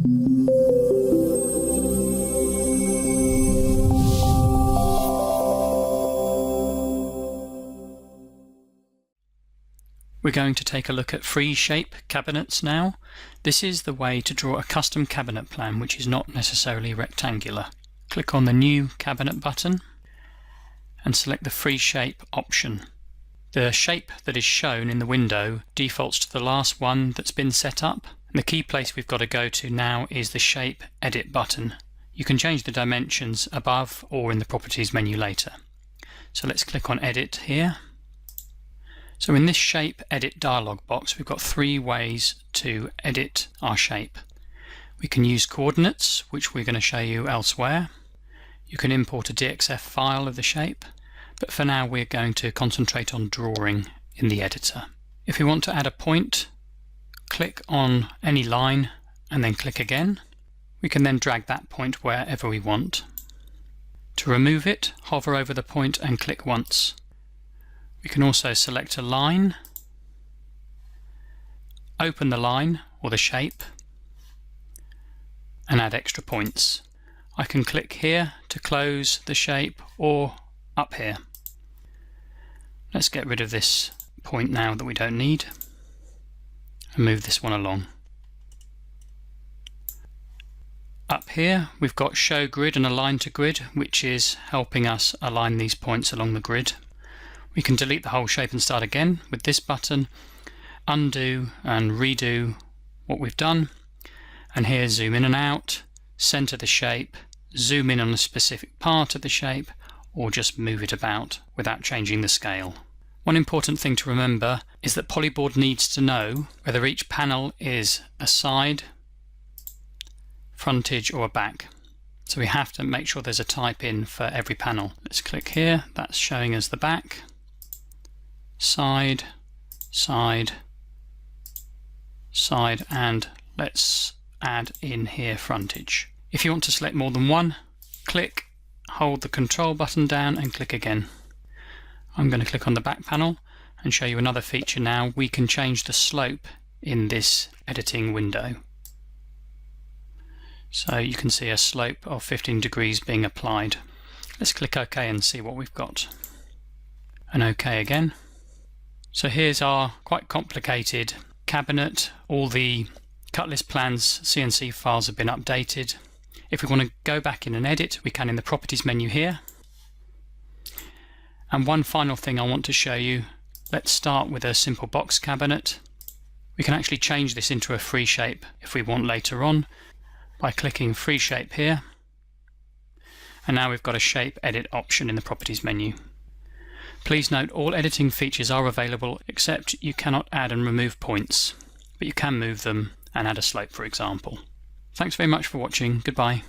We're going to take a look at free shape cabinets now. This is the way to draw a custom cabinet plan which is not necessarily rectangular. Click on the New Cabinet button and select the Free Shape option. The shape that is shown in the window defaults to the last one that's been set up, and the key place we've got to go to now is the Shape Edit button. You can change the dimensions above or in the Properties menu later. So let's click on Edit here. So in this Shape Edit dialog box we've got three ways to edit our shape. We can use coordinates, which we're going to show you elsewhere. You can import a DXF file of the shape, but for now we're going to concentrate on drawing in the editor. If we want to add a point, click on any line and then click again. We can then drag that point wherever we want. To remove it, hover over the point and click once. We can also select a line, open the line or the shape, and add extra points. I can click here to close the shape or up here. Let's get rid of this point now that we don't need and move this one along. Up here we've got Show Grid and Align to Grid, which is helping us align these points along the grid. We can delete the whole shape and start again with this button, undo and redo what we've done, and here zoom in and out, center the shape, zoom in on a specific part of the shape, or just move it about without changing the scale. One important thing to remember is that PolyBoard needs to know whether each panel is a side, frontage or a back. So we have to make sure there's a type in for every panel. Let's click here, that's showing us the back. Side, side, side, and let's add in here frontage. If you want to select more than one, click, hold the control button down and click again. I'm going to click on the back panel and show you another feature now. We can change the slope in this editing window. So you can see a slope of 15 degrees being applied. Let's click OK and see what we've got. And OK again. So here's our quite complicated cabinet. All the cut list plans CNC files have been updated. If we want to go back in and edit, we can in the Properties menu here. And one final thing I want to show you. Let's start with a simple box cabinet. We can actually change this into a free shape if we want later on by clicking Free Shape here. And now we've got a Shape Edit option in the Properties menu. Please note all editing features are available, except you cannot add and remove points, but you can move them and add a slope, for example. Thanks very much for watching. Goodbye.